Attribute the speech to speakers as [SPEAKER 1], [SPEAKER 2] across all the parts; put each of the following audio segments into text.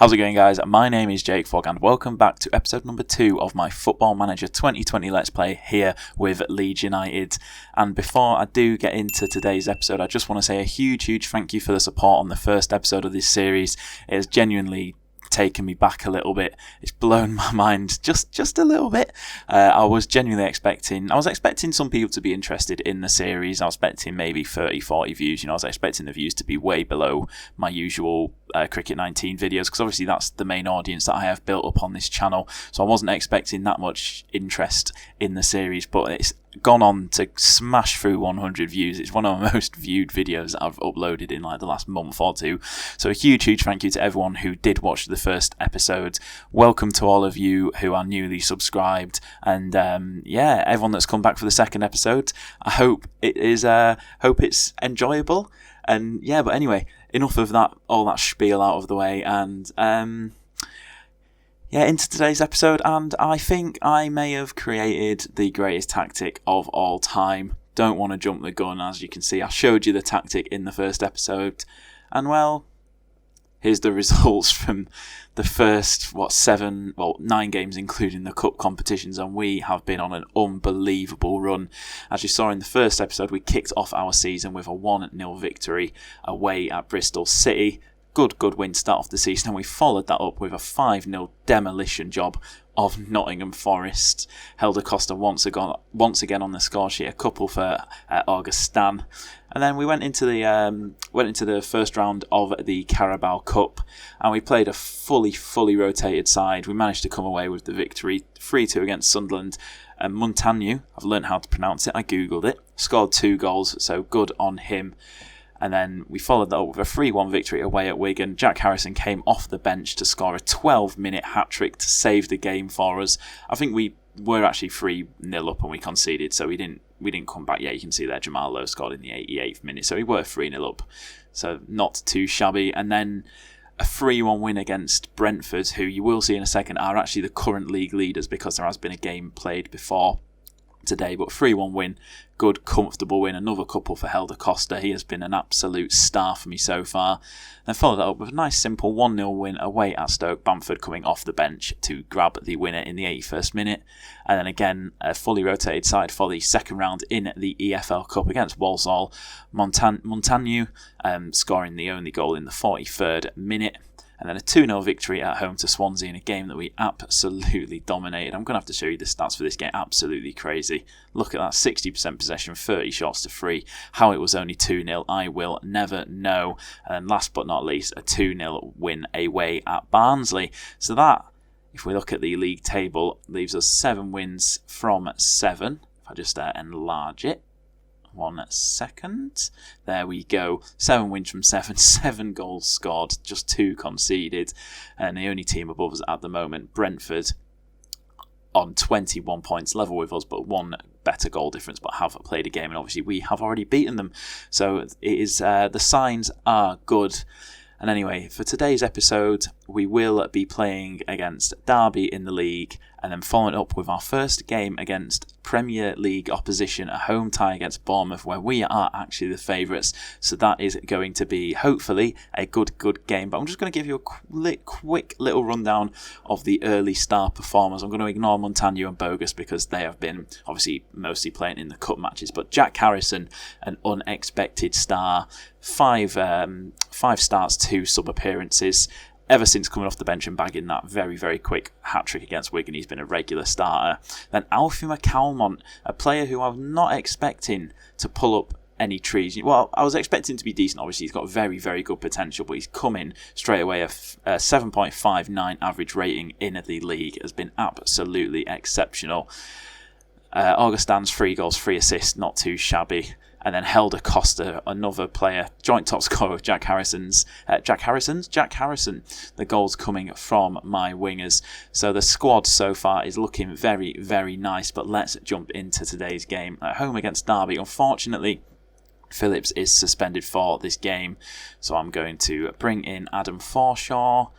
[SPEAKER 1] How's it going, guys? My name is Jakefog and welcome back to episode number 2 of my Football Manager 2020 Let's Play here with Leeds United. And before I do get into today's episode, I just want to say a huge thank you for the support on the first episode of this series. It has genuinely taken me back a little bit. It's blown my mind just a little bit. I was genuinely expecting some people to be interested in the series. I was expecting maybe 30-40 views. I was expecting the views to be way below my usual Cricket 19 videos, because obviously that's the main audience that I have built up on this channel. So I wasn't expecting that much interest in the series, but it's gone on to smash through 100 views. It's one of the most viewed videos that I've uploaded in like the last month or two. So a huge thank you to everyone who did watch the first episode. Welcome to all of you who are newly subscribed, and everyone that's come back for the second episode. I hope it's enjoyable. And but anyway, enough of that, all that spiel out of the way, and into today's episode. And I think I may have created the greatest tactic of all time. Don't want to jump the gun, as you can see. I showed you the tactic in the first episode, and well, here's the results from the first 9 games, including the cup competitions, and we have been on an unbelievable run. As you saw in the first episode, we kicked off our season with a 1-0 victory away at Bristol City. Good win to start off the season, and we followed that up with a 5-0 demolition job of Nottingham Forest. Helder Costa once again on the score sheet, a couple for Augustin. And then we went into the first round of the Carabao Cup, and we played a fully rotated side. We managed to come away with the victory, 3-2 against Sunderland. Montagnu, I've learned how to pronounce it, I googled it, scored 2 goals, so good on him. And then we followed that up with a 3-1 victory away at Wigan. Jack Harrison came off the bench to score a 12-minute hat-trick to save the game for us. I think we were actually 3-0 up and we conceded, so we didn't come back. Yeah, you can see there Jamal Lowe scored in the 88th minute, so we were 3-0 up, so not too shabby. And then a 3-1 win against Brentford, who you will see in a second are actually the current league leaders, because there has been a game played before today. But 3-1 win, good comfortable win, another couple for Helder Costa. He has been an absolute star for me so far. Then followed that up with a nice simple 1-0 win away at Stoke, Bamford coming off the bench to grab the winner in the 81st minute. And then again, a fully rotated side for the second round in the EFL Cup against Walsall. Montagnu scoring the only goal in the 43rd minute. And then a 2-0 victory at home to Swansea in a game that we absolutely dominated. I'm going to have to show you the stats for this game. Absolutely crazy. Look at that, 60% possession, 30 shots to 3. How it was only 2-0, I will never know. And last but not least, a 2-0 win away at Barnsley. So that, if we look at the league table, leaves us 7 wins from 7. If I just enlarge it. 1 second. There we go. 7 wins from 7. 7 goals scored, just 2 conceded. And the only team above us at the moment, Brentford, on 21 points, level with us, but 1 better goal difference, but have played a game, and obviously we have already beaten them. So it is the signs are good. And anyway, for today's episode, we will be playing against Derby in the league, and then following up with our first game against Premier League opposition, a home tie against Bournemouth, where we are actually the favourites. So that is going to be, hopefully, a good game. But I'm just going to give you a quick little rundown of the early star performers. I'm going to ignore Montagnu and Bogus, because they have been obviously mostly playing in the cup matches. But Jack Harrison, an unexpected star, 5 starts, 2 sub-appearances. Ever since coming off the bench and bagging that very quick hat-trick against Wigan, he's been a regular starter. Then Alfie McCalmont, a player who I'm not expecting to pull up any trees. Well, I was expecting to be decent. Obviously, he's got very good potential, but he's come in straight away. A 7.59 average rating in the league has been absolutely exceptional. Augustin's 3 goals, 3 assists, not too shabby. And then Helder Costa, another player, joint top scorer with Jack Harrison. The goals coming from my wingers. So the squad so far is looking very nice. But let's jump into today's game at home against Derby. Unfortunately, Phillips is suspended for this game, so I'm going to bring in Adam Forshaw.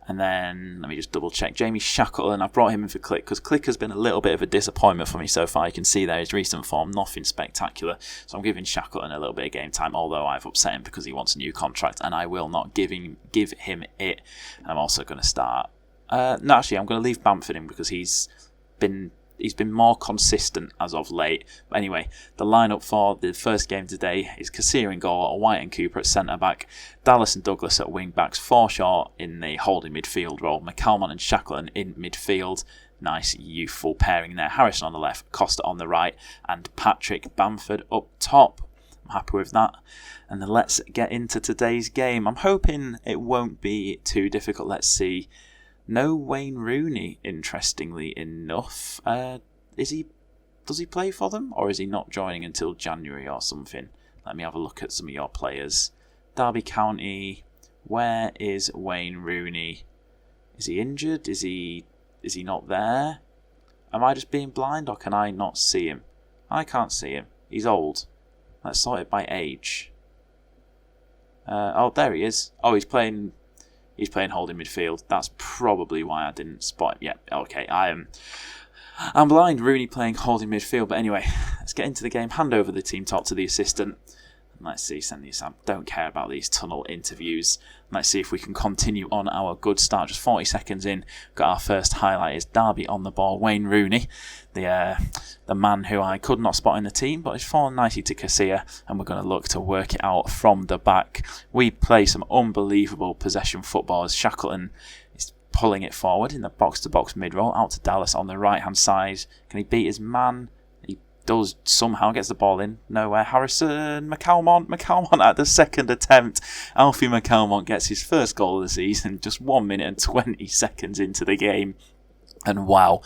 [SPEAKER 1] And then, let me just double check, Jamie Shackleton, I've brought him in for Click, because Click has been a little bit of a disappointment for me so far. You can see there his recent form, nothing spectacular. So I'm giving Shackleton a little bit of game time, although I've upset him because he wants a new contract, and I will not give him it. And I'm also going to start... no, actually, I'm going to leave Bamford in because he's been more consistent as of late. But anyway, the lineup for the first game today is Casilla in goal, White and Cooper at centre-back, Dallas and Douglas at wing-backs, Forshaw in the holding midfield role, McCalmont and Shackleton in midfield. Nice youthful pairing there. Harrison on the left, Costa on the right, and Patrick Bamford up top. I'm happy with that. And then let's get into today's game. I'm hoping it won't be too difficult. Let's see. No Wayne Rooney, interestingly enough. Does he play for them, or is he not joining until January or something? Let me have a look at some of your players. Derby County, where is Wayne Rooney? Is he injured? Is he not there? Am I just being blind, or can I not see him? I can't see him. He's old. Let's sort it by age. Oh, there he is. Oh, he's playing holding midfield. That's probably why I didn't spot him. Yeah, okay. I'm blind. Rooney playing holding midfield. But anyway, let's get into the game. Hand over the team top to the assistant. And let's see, send these. I don't care about these tunnel interviews. Let's see if we can continue on our good start. Just 40 seconds in. Got our first highlight is Derby on the ball. Wayne Rooney, the man who I could not spot in the team, but it's fallen nicely to Casilla, and we're going to look to work it out from the back. We play some unbelievable possession football as Shackleton is pulling it forward in the box-to-box mid-roll, out to Dallas on the right-hand side. Can he beat his man? He does somehow, gets the ball in. Nowhere. Harrison, McCalmont at the second attempt. Alfie McCalmont gets his first goal of the season just 1 minute and 20 seconds into the game. And wow,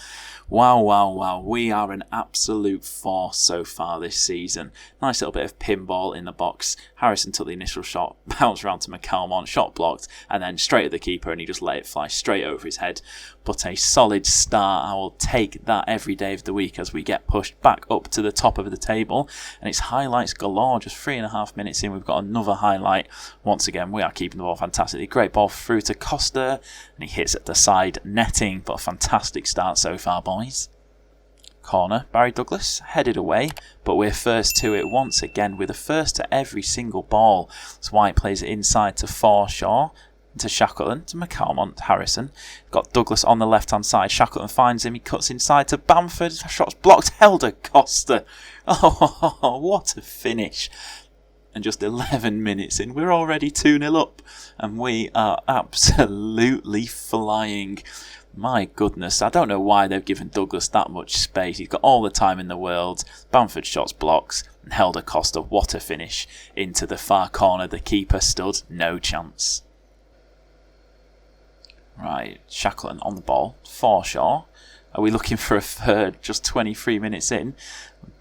[SPEAKER 1] we are an absolute force so far this season. Nice little bit of pinball in the box. Harrison took the initial shot, bounced around to McCalmont, shot blocked, and then straight at the keeper, and he just let it fly straight over his head. But a solid start. I will take that every day of the week as we get pushed back up to the top of the table. And it's highlights galore. Just 3.5 minutes in, we've got another highlight. Once again, we are keeping the ball fantastically. Great ball through to Costa, and he hits at the side netting, but a fantastic start so far, boys. Corner, Barry Douglas headed away, but we're first to it once again. We're the first to every single ball. So White plays it inside to Forshaw, to Shackleton, to McCalmont, Harrison. Got Douglas on the left hand side. Shackleton finds him, he cuts inside to Bamford. Shot's blocked, Helder Costa. Oh, what a finish. And just 11 minutes in, we're already 2-0 up, and we are absolutely flying. My goodness, I don't know why they've given Douglas that much space. He's got all the time in the world. Bamford shots blocks, and Helder Costa, what a finish, into the far corner. The keeper stood no chance. Right, Shackleton on the ball. Forshaw. Are we looking for a third just 23 minutes in?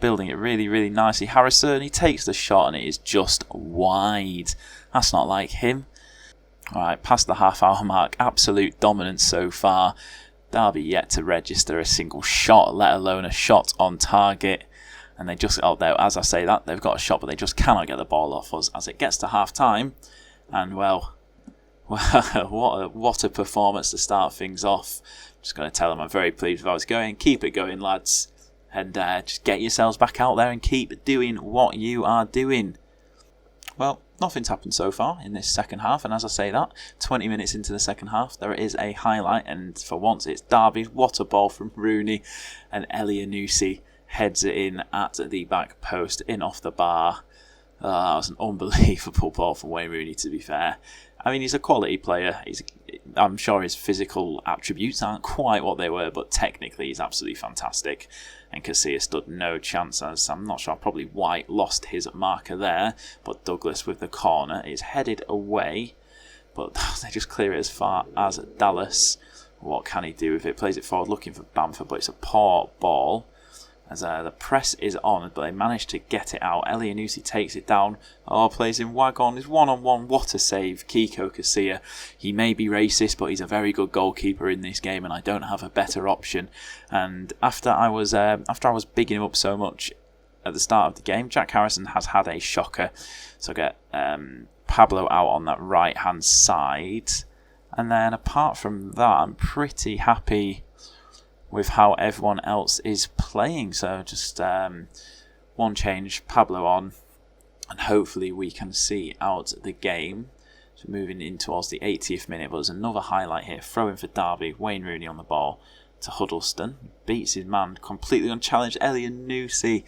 [SPEAKER 1] Building it really, really nicely. Harrison, he takes the shot and it is just wide. That's not like him. Alright, past the half-hour mark. Absolute dominance so far. Derby yet to register a single shot, let alone a shot on target. And they just, as I say that, they've got a shot, but they just cannot get the ball off us as it gets to half-time. And, well, what a performance to start things off. Just going to tell them I'm very pleased with how it's going. Keep it going, lads. And just get yourselves back out there and keep doing what you are doing. Well, nothing's happened so far in this second half, and as I say that, 20 minutes into the second half, there is a highlight, and for once it's Derby. What a ball from Rooney, and Elianusi heads it in at the back post, in off the bar. That was an unbelievable ball from Wayne Rooney, to be fair. I mean, he's a quality player. I'm sure his physical attributes aren't quite what they were, but technically he's absolutely fantastic. And Casilla stood no chance, as I'm not sure, probably White lost his marker there. But Douglas with the corner is headed away, but they just clear it as far as Dallas. What can he do with it? Plays it forward, looking for Bamford, but it's a poor ball. As the press is on, but they manage to get it out. Elianusi takes it down. Plays in Wagon. Is one-on-one. What a save. Kiko Casilla. He may be racist, but he's a very good goalkeeper in this game, and I don't have a better option. And after I was bigging him up so much at the start of the game, Jack Harrison has had a shocker. So get Pablo out on that right-hand side. And then apart from that, I'm pretty happy with how everyone else is playing. So just one change, Pablo on, and hopefully we can see out the game. So moving in towards the 80th minute, but there's another highlight here. Throw in for Derby, Wayne Rooney on the ball to Huddleston. Beats his man, completely unchallenged. Elyounoussi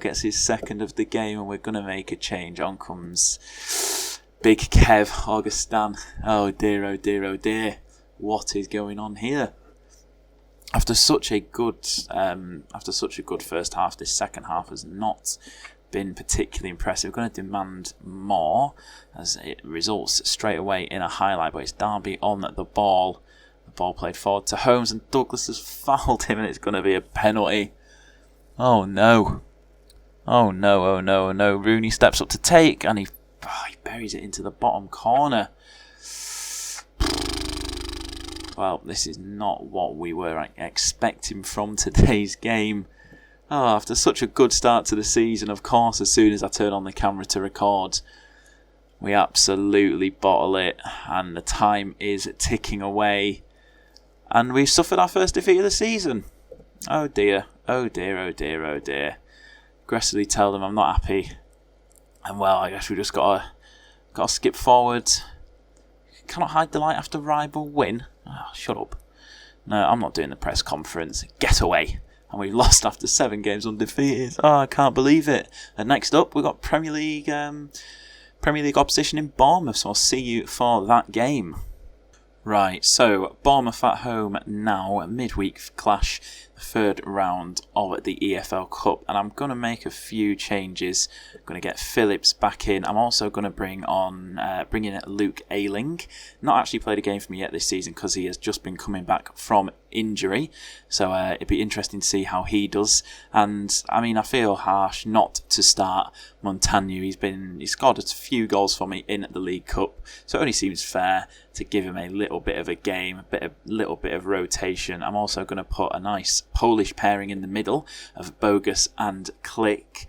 [SPEAKER 1] gets his second of the game, and we're going to make a change. On comes Big Kev, Augustin. Oh dear, oh dear, oh dear. What is going on here? After such a good first half, this second half has not been particularly impressive. We're going to demand more, as it results straight away in a highlight, but it's Derby on the ball. The ball played forward to Holmes, and Douglas has fouled him, and it's going to be a penalty. Oh no. Oh no, oh no, oh no. Rooney steps up to take, and he buries it into the bottom corner. Well, this is not what we were expecting from today's game. After such a good start to the season, of course, as soon as I turn on the camera to record, we absolutely bottle it, and the time is ticking away, and we've suffered our first defeat of the season. Oh dear, oh dear, oh dear, oh dear. Aggressively tell them I'm not happy, and well, I guess we just got to skip forward. Cannot hide delight after rival win. Oh, shut up. No, I'm not doing the press conference. Get away. And we've lost after 7 games undefeated. I can't believe it. And next up, we've got Premier League opposition in Bournemouth, so I'll see you for that game. Right, so Bournemouth at home now, midweek clash, the third round of the EFL Cup, and I'm going to make a few changes. I'm going to get Phillips back in. I'm also going to bring in Luke Ayling. Not actually played a game for me yet this season because he has just been coming back from injury, so it'd be interesting to see how he does. And I mean, I feel harsh not to start Montagno. He's scored a few goals for me in the League Cup, so it only seems fair to give him a little bit of a game, little bit of rotation. I'm also going to put a nice Polish pairing in the middle of Bogus and Click.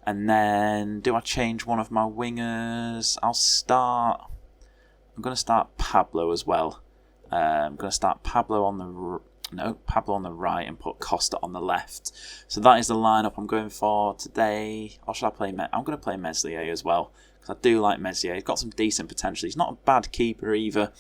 [SPEAKER 1] And then, do I change one of my wingers? I'm going to start Pablo as well. I'm going to start Pablo on the right and put Costa on the left. So that is the lineup I'm going for today. Or should I play? I'm going to play Meslier as well, because I do like Meslier. He's got some decent potential. He's not a bad keeper either.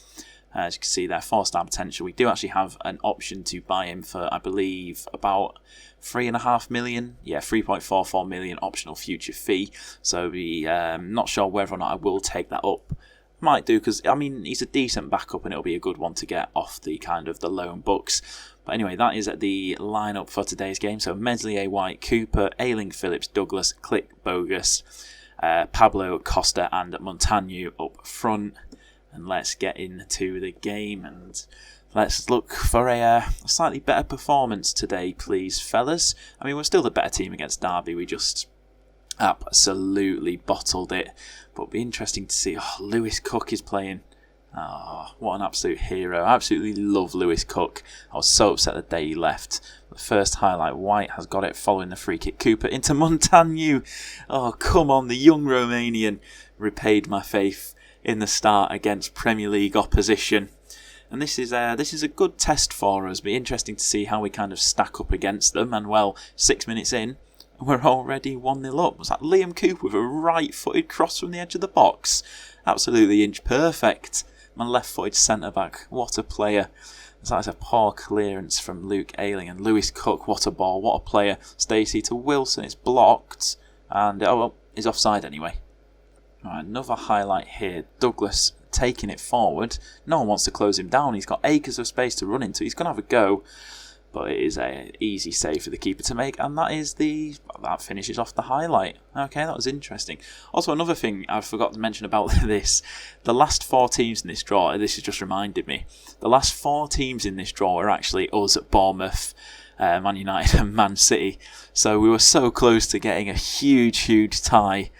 [SPEAKER 1] As you can see there, 4-star potential. We do actually have an option to buy him for, I believe, about 3.5 million. Yeah, 3.44 million optional future fee. So not sure whether or not I will take that up. Might do, because I mean, he's a decent backup and it'll be a good one to get off the kind of the loan books. But anyway, that is the lineup for today's game. So Meslier, White, Cooper, Ayling, Phillips, Douglas, Click, Bogus, Pablo, Costa and Montagno up front. And let's get into the game and let's look for a slightly better performance today, please, fellas. I mean, we're still the better team against Derby. We just absolutely bottled it. But it'll be interesting to see. Oh, Lewis Cook is playing. Oh, what an absolute hero. I absolutely love Lewis Cook. I was so upset the day he left. The first highlight, White has got it following the free kick. Cooper into Montagno. Oh, come on, the young Romanian repaid my faith in the start against Premier League opposition. And this is a good test for us. It'll be interesting to see how we kind of stack up against them. And well, 6 minutes in, we're already 1-0 up. Was that Liam Cooper with a right-footed cross from the edge of the box? Absolutely inch perfect. My left-footed centre-back. What a player. That's a poor clearance from Luke Ayling. And Lewis Cook, what a ball, what a player. Stacey to Wilson, it's blocked. And, he's offside anyway. Right, another highlight here. Douglas taking it forward. No one wants to close him down. He's got acres of space to run into. He's going to have a go. But it is an easy save for the keeper to make. And that finishes off the highlight. Okay, that was interesting. Also, another thing I forgot to mention about this. The last 4 teams in this draw, this has just reminded me. The last 4 teams in this draw are actually us at Bournemouth, Man United and Man City. So we were so close to getting a huge tie.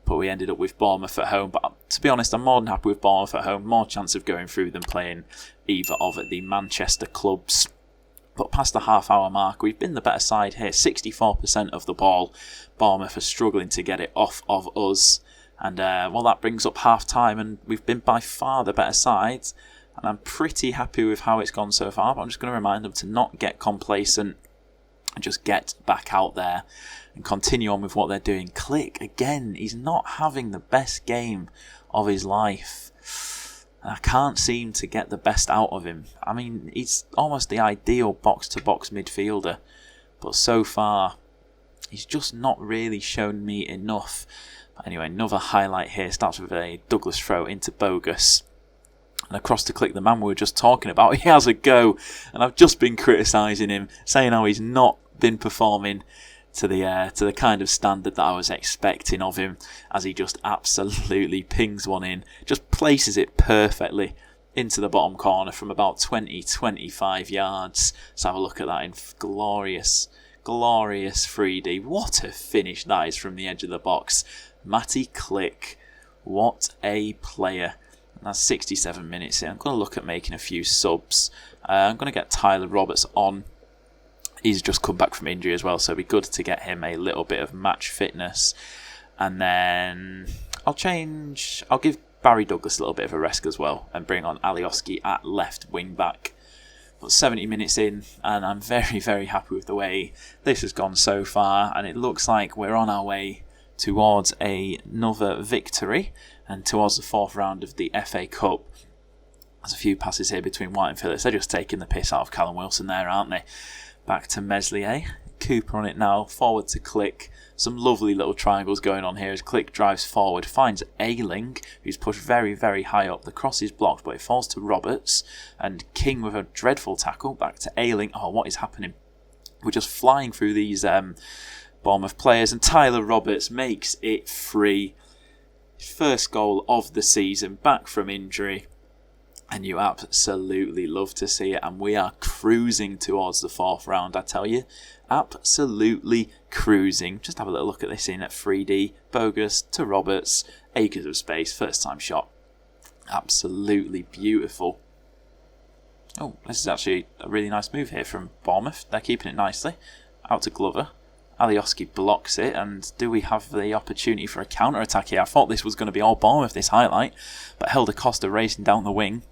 [SPEAKER 1] But we ended up with Bournemouth at home. But to be honest, I'm more than happy with Bournemouth at home. More chance of going through than playing either of the Manchester clubs. But past the half-hour mark, we've been the better side here. 64% of the ball. Bournemouth are struggling to get it off of us. And, that brings up half-time. And we've been by far the better side. and I'm pretty happy with how it's gone so far, but I'm just going to remind them to not get complacent and just get back out there and continue on with what they're doing. Click, again, he's not having the best game of his life. I can't seem to get the best out of him. I mean, he's almost the ideal box-to-box midfielder, but so far, he's just not really shown me enough. But anyway, another highlight here starts with a Douglas throw into Bogus. And across to Click, the man we were just talking about, he has a go. And I've just been criticising him, saying how he's not been performing to the kind of standard that I was expecting of him, as he just absolutely pings one in, just places it perfectly into the bottom corner from about 20-25 yards. Let's have a look at that in glorious 3D. What a finish that is from the edge of the box. Matty Click, what a player. And that's 67 minutes in. I'm going to look at making a few subs. I'm going to get Tyler Roberts on. He's just come back from injury as well, so it'd be good to get him a little bit of match fitness. And then I'll give Barry Douglas a little bit of a rest as well and bring on Alioski at left wing back. But 70 minutes in, and I'm very, very happy with the way this has gone so far. And it looks like we're on our way towards another victory and towards the fourth round of the FA Cup. There's a few passes here between White and Phillips. They're just taking the piss out of Callum Wilson there, aren't they? Back to Meslier. Cooper on it now. Forward to Click. Some lovely little triangles going on here as Click drives forward. Finds Ayling, who's pushed very, very high up. The cross is blocked, but it falls to Roberts. And King with a dreadful tackle. Back to Ayling. Oh, what is happening? We're just flying through these Bournemouth players. And Tyler Roberts makes it free. First goal of the season. Back from injury. And you absolutely love to see it. And we are cruising towards the fourth round, I tell you. Absolutely cruising. Just have a little look at this in at 3D. Bogus to Roberts. Acres of space. First time shot. Absolutely beautiful. Oh, this is actually a really nice move here from Bournemouth. They're keeping it nicely. Out to Glover. Alioski blocks it, and do we have the opportunity for a counter-attack here? I thought this was going to be all Bournemouth, this highlight, but Helder Costa racing down the wing.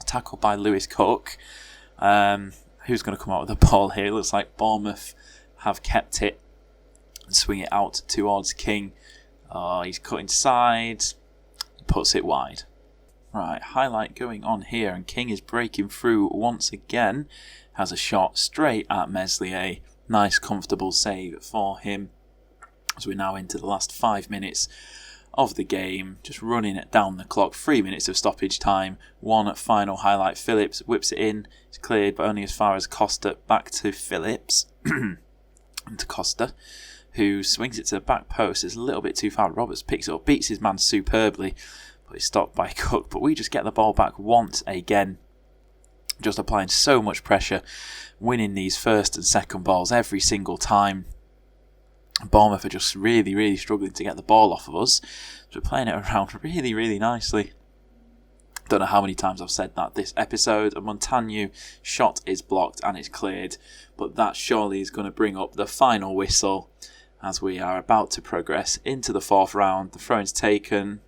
[SPEAKER 1] Tackled by Lewis Cook. Who's going to come out with the ball here? It looks like Bournemouth have kept it and swing it out towards King. Oh, he's cut inside. Puts it wide. Right, highlight going on here, and King is breaking through once again. Has a shot straight at Meslier. Nice, comfortable save for him. As we're now into the last 5 minutes of the game, just running it down the clock. 3 minutes of stoppage time. One final highlight. Phillips whips it in. It's cleared, but only as far as Costa. Back to Phillips. And to Costa, who swings it to the back post. It's a little bit too far. Roberts picks it up, beats his man superbly, but he's stopped by Cook. But we just get the ball back once again. Just applying so much pressure, winning these first and second balls every single time. Bournemouth are just really, really struggling to get the ball off of us. So we're playing it around really, really nicely. Don't know how many times I've said that this episode. A Montagno shot is blocked and it's cleared. But that surely is going to bring up the final whistle as we are about to progress into the fourth round. The throw-in's taken.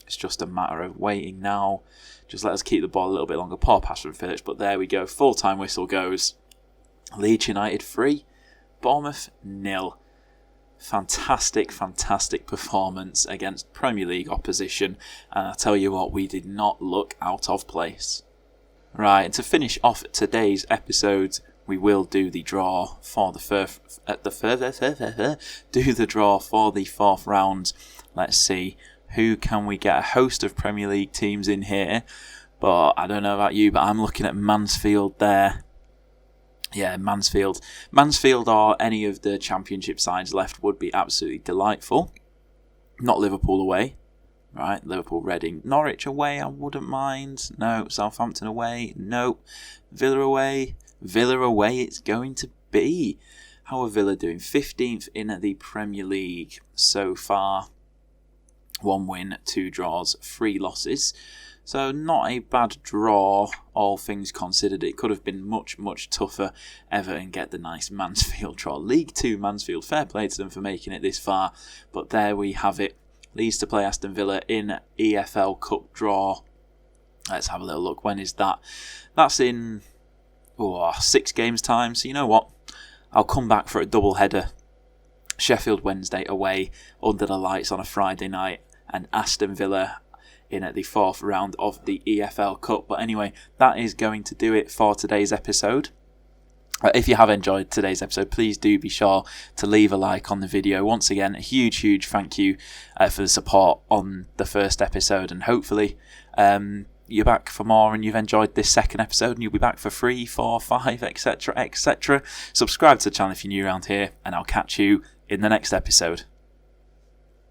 [SPEAKER 1] It's just a matter of waiting now. Just let us keep the ball a little bit longer. Poor pass from Phillips, but there we go. Full-time whistle goes. Leeds United 3. Bournemouth 0. Fantastic, fantastic performance against Premier League opposition. And I tell you what, we did not look out of place. Right, and to finish off today's episode, we will do the draw for the fourth round. Let's see. Who can we get? A host of Premier League teams in here. But I don't know about you, but I'm looking at Mansfield there. Yeah, Mansfield. Mansfield or any of the Championship sides left would be absolutely delightful. Not Liverpool away. Right, Liverpool, Reading. Norwich away, I wouldn't mind. No. Southampton away. No. Villa away. Villa away it's going to be. How are Villa doing? 15th in the Premier League so far. 1 win, 2 draws, 3 losses. So not a bad draw, all things considered. It could have been much, much tougher. Everton get the nice Mansfield draw. League 2 Mansfield, fair play to them for making it this far. But there we have it. Leeds to play Aston Villa in EFL Cup draw. Let's have a little look. When is that? That's in 6 games time. So you know what? I'll come back for a double header. Sheffield Wednesday away under the lights on a Friday night, and Aston Villa in at the 4th round of the EFL Cup. But anyway, that is going to do it for today's episode. If you have enjoyed today's episode, please do be sure to leave a like on the video. Once again, a huge thank you for the support on the first episode, and hopefully you're back for more and you've enjoyed this second episode, and you'll be back for 3, 4, 5, etc. Subscribe to the channel if you're new around here, and I'll catch you in the next episode.